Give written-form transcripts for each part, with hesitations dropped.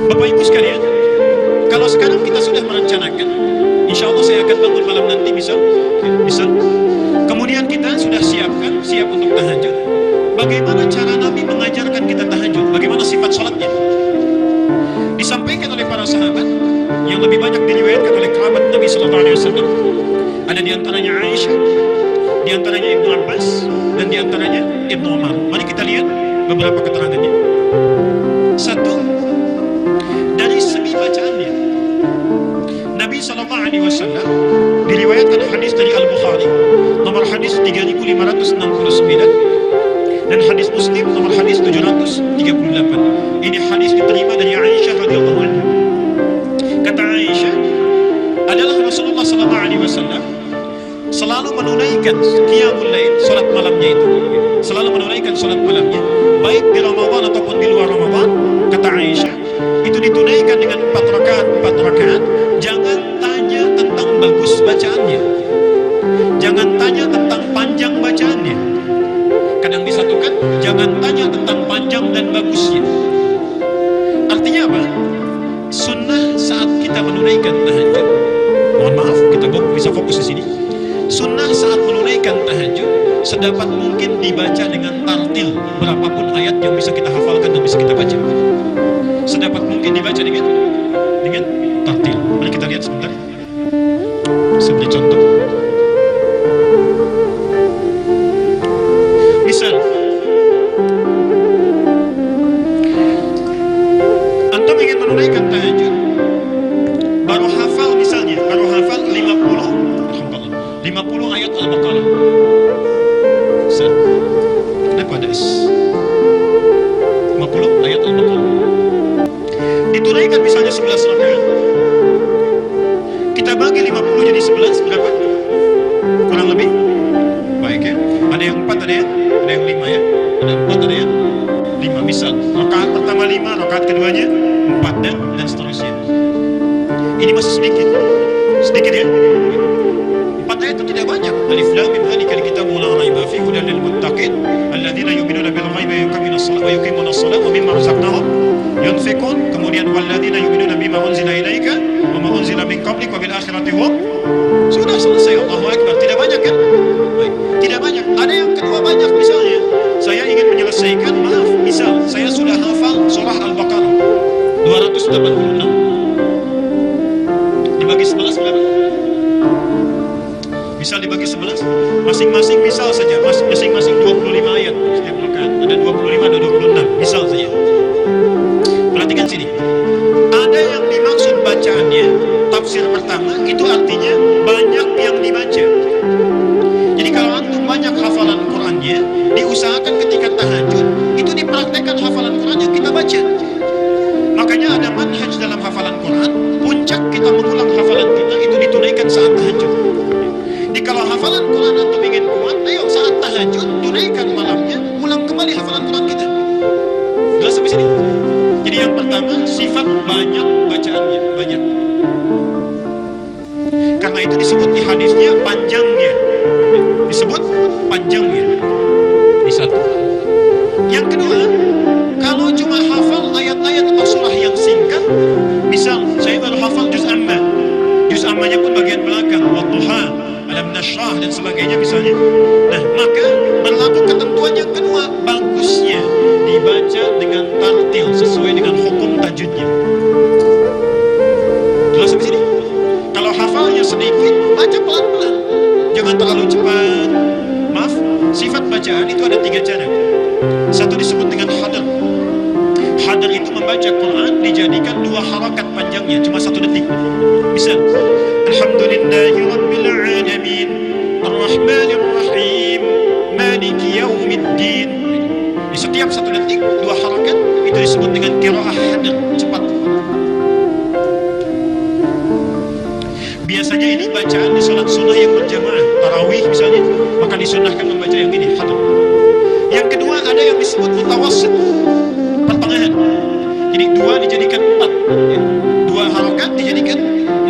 Bapak Ibu sekalian, kalau sekarang kita sudah merencanakan, insya Allah saya akan bangun malam nanti, bisa. Kemudian kita sudah siap untuk tahajud. Bagaimana cara Nabi mengajarkan kita tahajud? Bagaimana sifat sholatnya? Disampaikan oleh para sahabat yang lebih banyak diriwayatkan oleh kerabat Nabi Sallallahu Alaihi Wasallam. Ada diantaranya Aisyah, diantaranya Ibnu Abbas, dan diantaranya Ibnu Umar. Mari kita lihat beberapa keterangannya. Satu, dari segi bacaannya, Nabi Sallallahu Alaihi Wasallam diriwayatkan hadis dari Al-Bukhari nomor hadis 3569 dan hadis Muslim nomor hadis 738. Ini hadis diterima dari Aisyah radhiyallahu anha. Kata Aisyah, adalah Rasulullah Sallallahu Alaihi Wasallam selalu menunaikan qiyamul lail, salat malamnya itu. Selalu menunaikan salat malamnya, baik di Ramadan ataupun di luar Ramadan. Kata Aisyah, itu ditunaikan dengan 4 rakaat. Jangan tanya tentang bagus bacaannya. Jangan tanya tentang panjang bacaannya. Kadang disatukan, jangan tanya tentang panjang dan bagusnya. Artinya apa? Sunnah saat kita menunaikan tahajud. Mohon maaf, kita bisa fokus di sini. Sunnah saat menunaikan tahajud sedapat mungkin dibaca dengan tartil, berapapun ayat yang bisa kita hafalkan dan bisa kita baca. Sedapat mungkin dibaca dengan tartil. Mari kita lihat sebentar. Saya beri contoh. Misal, antum ingin menunaikan tahajud, baru hafal 50 ayat Al-Baqarah. Kenapa ada 50 ayat Al-Baqarah? Ditunaikan misalnya 11 rakaat. Kita bagi 50 jadi 11, berapa? Kurang lebih? Baik ya. Ada yang 4, ada yang 5 ya. Ada 4, ada yang 5. Misal, rakaat pertama 5, rakaat keduanya 4 dan seterusnya. Ini masih sedikit ya. 4 ayat itu tidak banyak. Alif lam mim dzalikal kitabu la raiba fihi hudan lil muttaqin alladzina yu'minuna bil ghaibi wa yuqimuna as-salata wa mimma razaqnahum yunfiqun. Kemudian walladzina yu'minuna bima unzila ilaika wa ma unzila min qablik wa bil akhirati hum. Sudah selesai. Allahu akbar. Tidak banyak kan? Baik. Tidak banyak. Ada yang kedua banyak, misalnya saya ingin menyelesaikan, misal saya sudah hafal surah Al-Baqarah 286. Dibagi 11 berapa? Misal dibagi 11, masing-masing misal saja, masing-masing 25 ayat setiap rakaat. Ada 25, ada 26, misal saja. Perhatikan sini. Ada yang dimaksud bacaannya, tafsir pertama, itu artinya banyak yang dibaca. Jadi kalau antum banyak hafalan Qur'annya, diusahakan ketika tahajud, itu dipraktekkan hafalan Qur'an yang kita baca. Makanya ada manhaj dalam hafalan Qur'an, puncak kita mengulang hafalan kita, itu ditunaikan saat tahajud. Jadi kalau hafalan Quran antum ingin kuat, ayo saat tahajud tunaikan malamnya, ulang kembali hafalan Quran kita. Jelas sampai sini? Jadi yang pertama, sifat banyak bacaannya, banyak. Karena itu disebut di hadisnya panjangnya. Disebut panjangnya. Ini satu. Yang kedua, kalau cuma hafal ayat-ayat atau surah yang singkat, misal saya baru hafal juz amma. Juz ammanya pun bagian belakang, wadduha, alam nashrah dan sebagainya misalnya. Nah, maka berlaku ketentuan yang kedua, bagusnya dibaca dengan tartil sesuai dengan hukum tajwidnya. Jelas sampai sini? Kalau hafalnya sedikit, baca pelan-pelan, jangan terlalu cepat. Maaf, sifat bacaan itu ada 3 cara. Satu disebut dengan hadar. Hadar itu membaca Quran dijadikan 2 harakat panjangnya, cuma 1 detik. Misal, Alhamdulillahi Rabbil Alamin Ar-Rahmanir Rahim Maliki Yawmiddin. Di setiap 1 detik 2 harakat, itu disebut dengan qiraah hadar, cepat. Biasanya ini bacaan di salat sunnah yang berjamaah, tarawih misalnya, maka disunnahkan membaca yang ini, hadar. Yang kedua, ada yang disebut mutawassit, pertengahan. Jadi 2 dijadikan 4 ya. 2 harakat dijadikan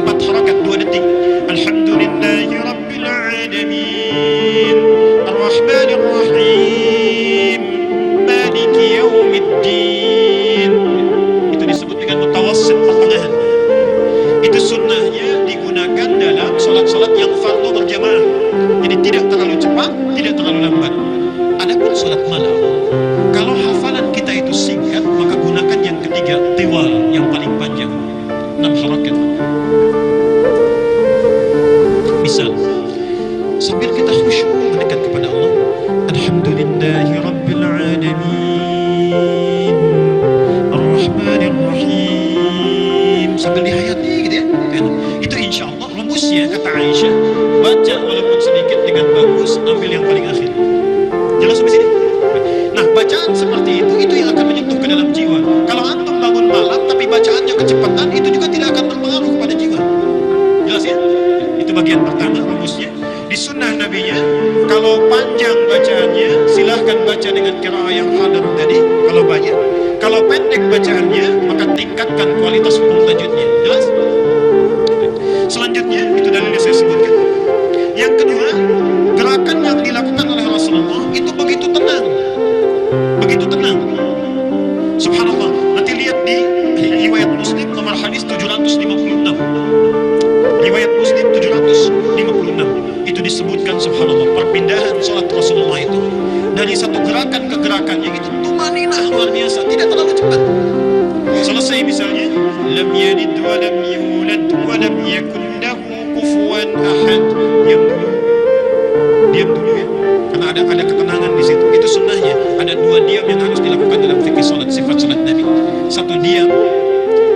4 harakat, 2 detik. Alhamdulillahi Rabbil Alamin Ar-Rahmanir Rahim Maliki Yawmiddin. Itu disebut tiwal yang paling panjang, 6 harakat. Misal, sambil kita khusyuk mendekat kepada Allah, Alhamdulillahi Rabbil Alamin Ar-Rahmanir Rahim, sambil dihayati gitu ya. Itu insya Allah rumusnya, kata Aisyah, baca walaupun sedikit dengan bagus, ambil yang paling akhir. Jelas sampai sini? Nah, bacaan seperti itu yang akan menyentuh ke dalam jiwa. Kalau antum bangun malam tapi bacaannya kecepatan, itu juga tidak akan berpengaruh kepada jiwa. Jelas ya? Itu bagian pertama rumusnya. Di sunnah nabinya, kalau panjang bacaannya silahkan baca dengan qiraah yang hadar tadi kalau banyak. Kalau pendek bacaannya, maka tingkatkan kualitas hukum tajwidnya. Jelas? Selanjutnya, itu dalilnya saya sebutkan. Yang kedua, gerakan yang dilakukan oleh Rasulullah itu begitu tenang. Begitu tenang. Subhanallah. Nanti lihat di riwayat Muslim nomor hadis 756. Riwayat Muslim 756. Itu disebutkan subhanallah perpindahan salat Rasulullah itu dari satu gerakan ke gerakannya itu tumaninah luar biasa, tidak terlalu cepat. Selesai misalnya lam yalid wa lam yulad wa lam yakun lahu kufuwan ahad, diam dulu ya, karena ada ketenangan di situ. Itu sunnahnya. Ada 2 diam yang harus dilakukan dalam fikih salat, sifat salat Nabi. Satu diam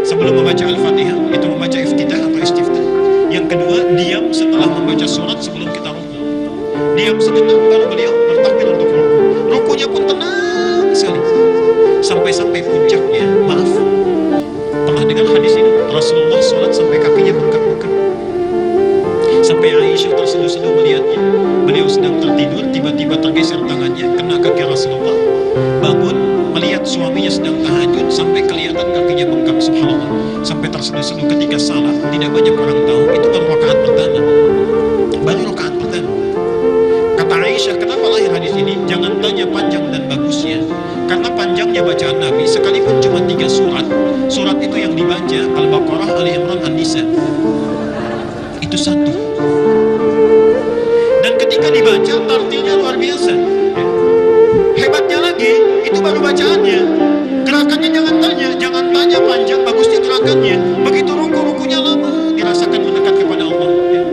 sebelum membaca Al-Fatihah, itu membaca iftitah atau istiftah. Yang kedua, diam setelah membaca surat sebelum kita ruku. Diam sejenak baru beliau bertakbir untuk ruku. Rukunya pun tenang sekali. Sampai-sampai puncaknya, maaf, pernah dengar hadis ini? Rasulullah sholat sampai kakinya bengkak-bengkak. Sampai Aisyah terseduh-seduh melihatnya. Beliau sedang tertidur, tiba-tiba tergeser tangannya, kena kaki Rasulullah. Bangun, melihat suaminya sedang tahajud, sampai kelihatan kakinya bengkak, subhanallah. Sampai terseduh-seduh ketika salat, tidak banyak orang tahu, itu baru rakaat pertama. Baru rakaat pertama. Kata Aisyah, kenapa lahir hadis ini? Jangan tanya panjang dan bagusnya, karena panjangnya bacaan Nabi, sekalipun cuma 3 surat, surat itu yang dibaca Al-Baqarah, Ali Imran, An-Nisa. Itu satu. Dan ketika dibaca, artinya luar biasa. Hebatnya lagi, itu baru bacaannya. Gerakannya jangan tanya panjang bagusnya gerakannya. Begitu rukunya lama, dirasakan mendekat kepada Allah. Ya.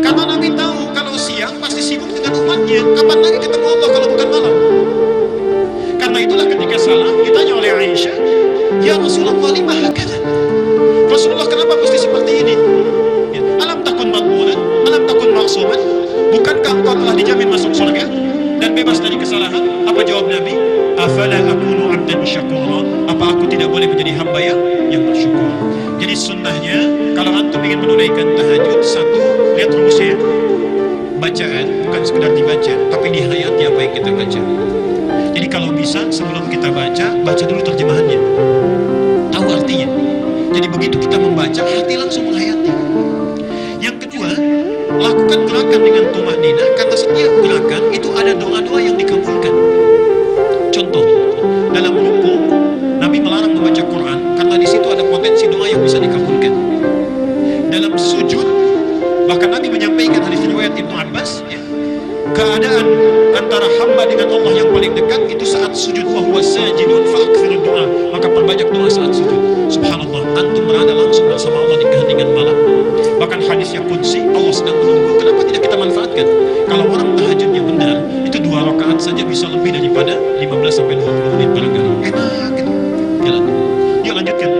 Karena Nabi tahu kalau siang pasti sibuk dengan umatnya. Kapan lagi ketemu Allah kalau bukan malam? Karena itulah ketika salah ditanya oleh Aisyah, ya Rasulullah, lima hakada? Rasulullah, kenapa mesti seperti ini? Ya. Alam takun makmulan, alam takun maksuman. Bukankah engkau telah dijamin masuk surga dan bebas dari kesalahan? Apa jawab Nabi? Afala akunu abdan syakura? Apa aku tidak boleh menjadi hamba yang bersyukur? Jadi sunnahnya, kalau antum ingin menunaikan tahajud, satu, lihat rumusnya. Bacaan bukan sekedar dibaca, tapi dihayati apa yang kita baca. Jadi kalau bisa, sebelum kita baca dulu terjemahannya, tahu artinya. Jadi begitu kita membaca, hati langsung menghayati. Yang kedua, lakukan gerakan dengan tumaninah, karena setiap gerakan itu ada doa-doa yang dikabulkan. Contoh, dalam ruku Nabi melarang membaca Quran karena di situ ada potensi doa yang bisa dikabulkan. Dalam sujud, bahkan Nabi menyampaikan hadis riwayat Ibnu Abbas, ya, keadaan antara hamba dengan Allah yang paling dekat itu saat sujud, wa huwa sajidun fa'aktsiru doa, maka perbanyak doa saat sujud. Subhanallah, antum berada langsung bersama Allah di keheningan malam. Bahkan hadisnya qudsi, Allah sedang menunggu. Kenapa tidak kita manfaatkan? Kalau orang tahajudnya benar, itu 2 rakaat saja bisa lebih daripada 15-20 menit barangkali. Enak gitu. Jalan. Yuk lanjutkan.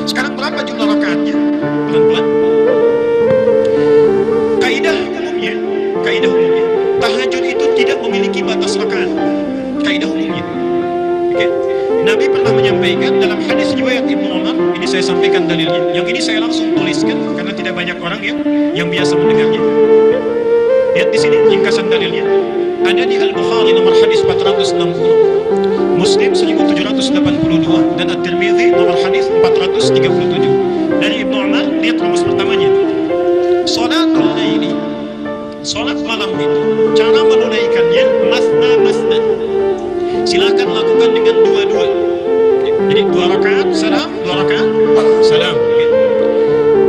Sekarang berapa jumlah rakaatnya? Pelan-pelan. Kaidah umumnya, tahajud itu tidak memiliki batas rakaat. Kaidah umumnya. Oke. Nabi pernah menyampaikan dalam hadis riwayat Ibnu Umar, ini saya sampaikan dalilnya. Yang ini saya langsung tuliskan karena tidak banyak orang yang biasa mendengarnya. Lihat di sini ringkasan dalilnya. Ada di Al-Bukhari nomor hadis 460, Muslim 1782, dan At-Tirmidzi nomor hadis 437. Dari Ibnu Umar, lihat rumus pertamanya. Salatul laili, salat malam itu, cara menunaikannya masna. Silakan lakukan dengan 2-2. Jadi 2 rakaat salam, 2 rakaat salam.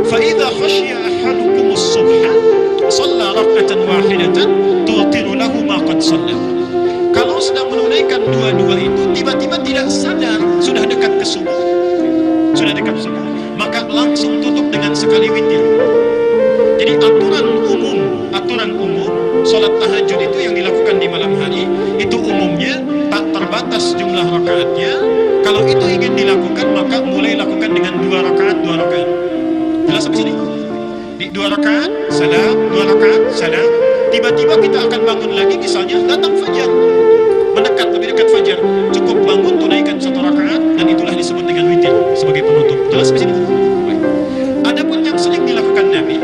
Fa idza khashiya ahadukum as-subha shalla rak'atan wahidatan tutiru lahu ma qad shalla. Kalau sedang menunaikan 2-2 itu tiba-tiba tidak sadar sudah dekat ke subuh, langsung tutup dengan sekali witir. Jadi aturan umum sholat tahajud itu yang dilakukan di malam hari itu umumnya tak terbatas jumlah rakaatnya. Kalau itu ingin dilakukan maka mulai lakukan dengan 2 rakaat. Jelas sampai sini? Di 2 rakaat salam, 2 rakaat salam. Tiba-tiba kita akan bangun lagi, misalnya datang fajar, lebih dekat fajar, cukup bangun tunaikan 1 rakaat dan itulah disebut dengan witir sebagai penutup. Jelas sampai sini? Adapun yang sering dilakukan Nabi,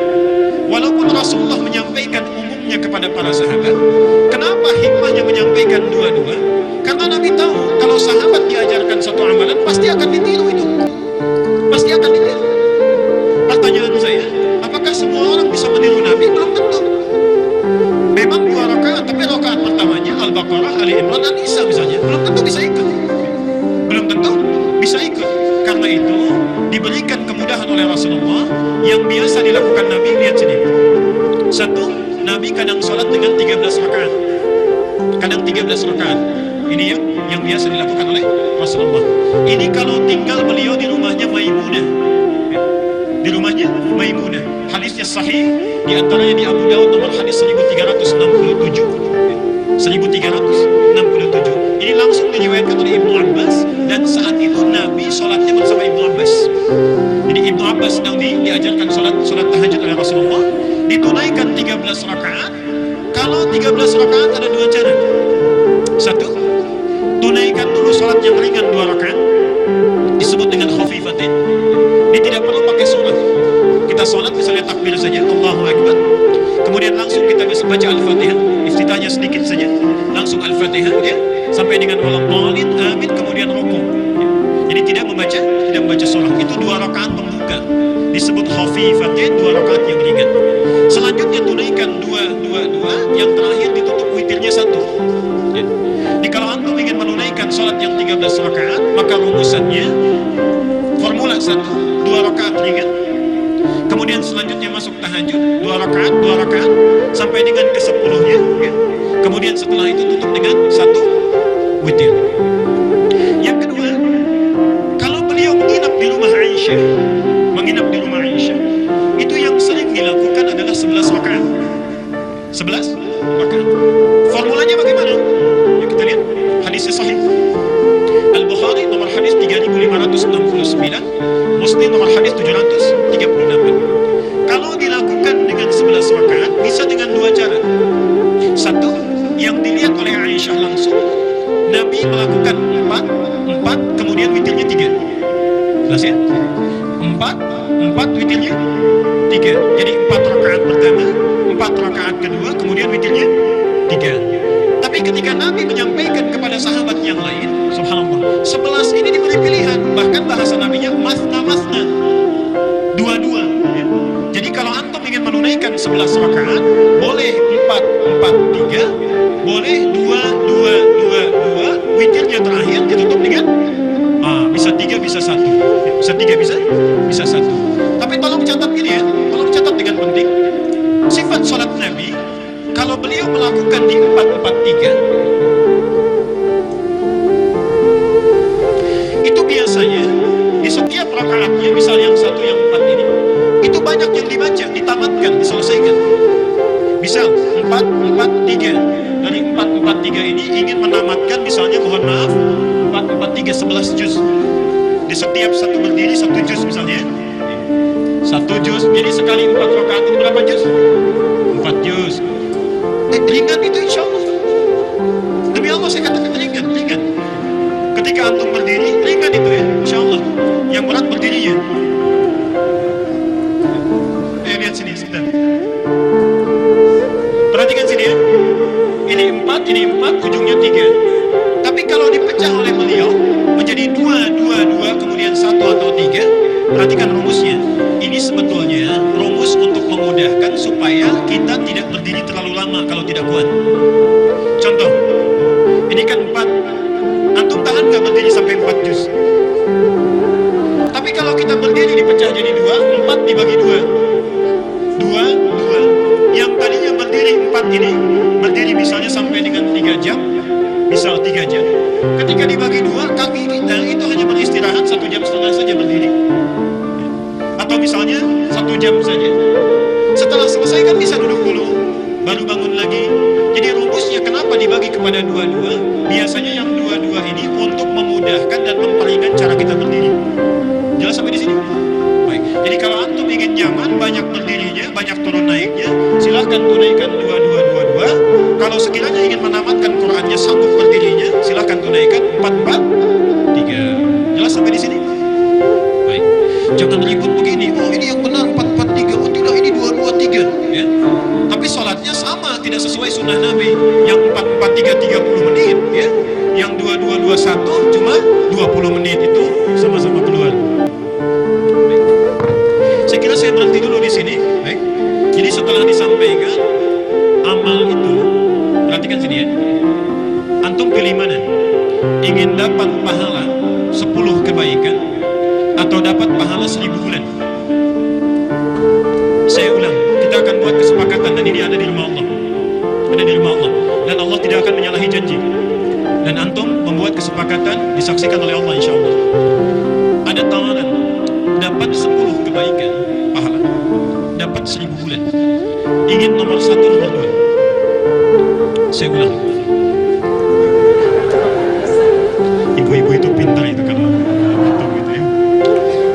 walaupun Rasulullah menyampaikan umumnya kepada para sahabat, kenapa hikmahnya menyampaikan dua-dua? Karena Nabi tahu kalau sahabat diajarkan satu amalan pasti akan ditiru itu, pasti akan ditiru. Pertanyaan saya, apakah semua orang bisa meniru Nabi? Belum tentu. Memang 2 rakaat, tapi rakaat pertamanya Al-Baqarah, Ali Imran, An-Nisa misalnya, belum tentu bisa ikut. Belum tentu bisa ikut. Karena itu diberikan kemudahan oleh Rasulullah yang biasa dilakukan Nabi. Lihat sini. 1, Nabi kadang sholat dengan 13 rakaat. Kadang 13 rakaat. Ini yang biasa dilakukan oleh Rasulullah. Ini kalau tinggal beliau di rumahnya Maimunah. Di rumahnya Maimunah. Hadisnya sahih, di antaranya di Abu Daud nomor hadis 1367. 1367. Ini langsung diriwayatkan oleh Ibnu Abbas, dan saat itu Nabi sholatnya bersama Ibnu Abbas. Jadi Ibnu Abbas sedang diajarkan sholat tahajud oleh Rasulullah, ditunaikan 13 rakaat. Kalau 13 rakaat ada 2 cara. 1, tunaikan dulu sholat yang ringan 2 rakaat, disebut dengan khafifatin. Ini tidak perlu pakai surah. Kita sholat misalnya takbir saja, Allahu Akbar, kemudian langsung kita bisa baca Al-Fatihah, iftitahnya sedikit saja, langsung Al-Fatihah ya, sampai dengan waladhdallin, amin, kemudian rukuk. Jadi tidak membaca surah. Itu 2 rakaat pembuka, disebut khafifatin, 2 rakaat yang ringan. Selanjutnya tunaikan 2, yang terakhir ditutup witirnya 1 ya. Jadi kalau antum ingin menunaikan sholat yang 13 rakaat, maka rumusannya formula 1, 2 rakaat ringan, kemudian selanjutnya masuk tahajud 2 rakaat sampai dengan ke-10-nya ya. Kemudian setelah itu tutup dengan 1 witir. Yang kedua, kalau beliau menginap di rumah Aisyah, itu yang sering dilakukan adalah 11 rakaat. 11 rakaat. Formulanya bagaimana? Ya, kita lihat hadisnya sahih. Al-Bukhari nomor hadis 3569, Muslim nomor hadis 738. Kalau dilakukan dengan 11 rakaat bisa dengan 2 cara. 1, yang dilihat oleh Aisyah langsung, Nabi melakukan 4 kemudian witirnya 3. Jelas ya? 4 witirnya 3. Jadi 4 rakaat pertama, 4 rakaat kedua, kemudian witirnya 3. Tapi ketika Nabi menyampaikan kepada sahabat yang lain, subhanallah, 11 ini diberi pilihan. Bahkan bahasa Nabinya masna, 2-2 ya. Jadi kalau antum ingin menunaikan 11 rakaat, boleh 4-4-3, boleh 2-2-2-2, witirnya terakhir ditutup dengan bisa 3, bisa 1 ya. Bisa 3, bisa 1. Tapi tolong catat gini ya, tolong catat dengan penting. Sifat sholat Nabi, kalau beliau melakukan di 4-4-3, itu biasanya di setiap rakaatnya, misal yang 1, yang 4 ini, itu banyak yang dibaca, ditamatkan, diselesaikan. Misal 4-4-3, dari 4-4-3 ini ingin menamatkan, misalnya mohon maaf 4-4-3 11 juz. Di setiap satu berdiri 1 juz misalnya, 1 juz. Jadi sekali 4 rakaat itu berapa juz? 4 juz. Ringan itu insya Allah. Demi Allah saya katakan ringan. Ketika antum berdiri, ringan itu ya, insya Allah. Yang berat berdirinya. Lihat sini sebentar. Perhatikan sini ya. Ini 4, ujungnya 3. Tapi kalau dipecah oleh beliau menjadi 2, kemudian 1 atau 3, perhatikan rumusnya. Ini sebetulnya rumus untuk memudahkan supaya kita tidak berdiri terlalu lama kalau tidak kuat. Contoh, ini kan 4. Antum tahan nggak berdiri sampai 4 juz? Tapi kalau kita berdiri dipecah jadi 2, 4 dibagi 2. 2. Yang tadinya berdiri 4 ini, berdiri misalnya sampai dengan 3 jam, misal 3 jam. Ketika dibagi 2, kaki kita itu hanya beristirahat 1,5 jam saja berdiri. misalnya 1 jam saja. Setelah selesai kan bisa duduk dulu, baru bangun lagi. Jadi rumusnya kenapa dibagi kepada dua-dua? Biasanya yang dua-dua ini untuk memudahkan dan memperingan cara kita berdiri. Jelas sampai di sini? Baik. Jadi kalau antum ingin nyaman, banyak berdirinya, banyak turun naiknya, silahkan tunaikan dua-dua. Kalau sekiranya ingin menamatkan Qurannya, sanggup berdirinya, silahkan tunaikan 4-4-3. Jelas sampai di sini? Baik. Jangan ribut begini. Oh, ini yang benar 4-4-3. Oh tidak, ini 2-2-3. Ya. Tapi sholatnya sama, tidak sesuai sunnah Nabi. Yang 4-4-3 30 menit, ya. Yang 2-2-2-1 cuma 20 menit, itu sama-sama keluar. Baik. Saya kira saya berhenti dulu di sini. Baik. Jadi setelah disampaikan amal itu, perhatikan sini ya. Antum pilih mana? Ingin dapat pahala 10 kebaikan atau dapat pahala 1000 bulan? Saya ulang, kita akan buat kesepakatan, dan ini ada di rumah Allah. Ada di rumah Allah. Dan Allah tidak akan menyalahi janji. Dan antum membuat kesepakatan, disaksikan oleh Allah insya Allah. Ada tawaran, dapat 10 kebaikan pahala, dapat 1000 bulan. Ingin nomor 1, nomor 2? Saya ulang. Ibu-ibu itu pintar itu kalau betul gitu ya.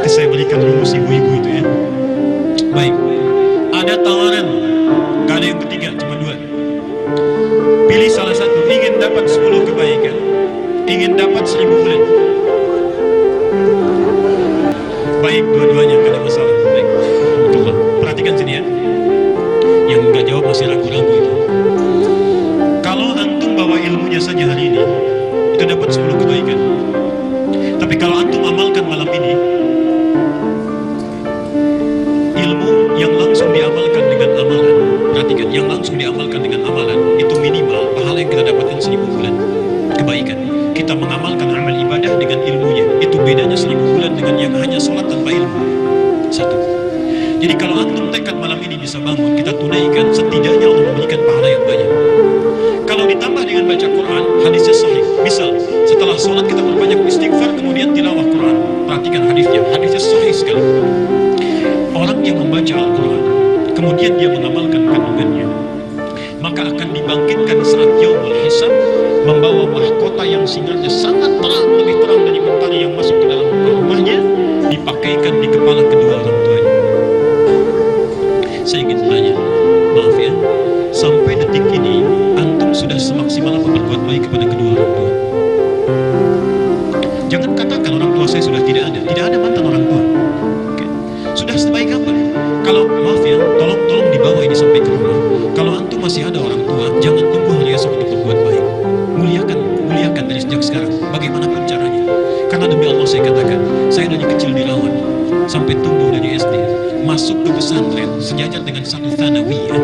Saya berikan rumus ibu-ibu itu ya. Baik. Ada tawaran, gak ada yang ketiga, cuma 2. Pilih salah satu. Ingin dapat 10 kebaikan, ingin dapat 1000 bulan. Baik, dua-duanya gak ada masalah. Baik. Alhamdulillah. Perhatikan sini ya. Yang gak jawab masih ragu-ragu itu. Kalau antum bawa ilmunya saja hari ini, itu dapat 10 kebaikan. Tapi kalau antum amalkan malam ini, ilmu yang langsung diamalkan dengan amalan, perhatikan, yang langsung diamalkan dengan amalan, itu minimal pahala yang kita dapatkan 1000 bulan kebaikan. Kita mengamalkan amal ibadah dengan ilmunya, itu bedanya 1000 bulan dengan yang hanya sholat tanpa ilmu. 1. Jadi kalau antum tekad malam ini bisa bangun, kita tunaikan, setidaknya Allah memberikan pahala yang banyak. Kalau ditambah dengan baca Quran, hadisnya sahih. Misal, setelah sholat kita berbanyak istighfar, kemudian tilawah Quran. Perhatikan hadisnya sahih sekali. Orang yang membaca Al-Quran, kemudian dia mengamalkan kandungannya, maka akan dibangkitkan saat yaumul hisab, membawa mahkota yang sinarnya sangat terang, lebih terang dari mentari yang masuk ke dalam rumahnya, dipakaikan di kepala kedua orang tuanya. Saya ingin tanya, maaf ya, sampai detik ini antum sudah semaksimal apa berbuat baik kepada kedua orang tua? Jangan katakan orang tua saya sudah tidak ada mantan orang tua. Oke. Sudah sebaik apa? Kalau maaf ya, tolong dibawa ini sampai ke rumah. Kalau antum masih ada orang tua, jangan tunggu hari esok untuk berbuat baik. Muliakan dari sejak sekarang, bagaimanapun caranya. Karena demi Allah saya katakan, saya dari kecil dirawat sampai tumbuh dari SD, masuk ke pesantren sejajar dengan satu tsanawiyah.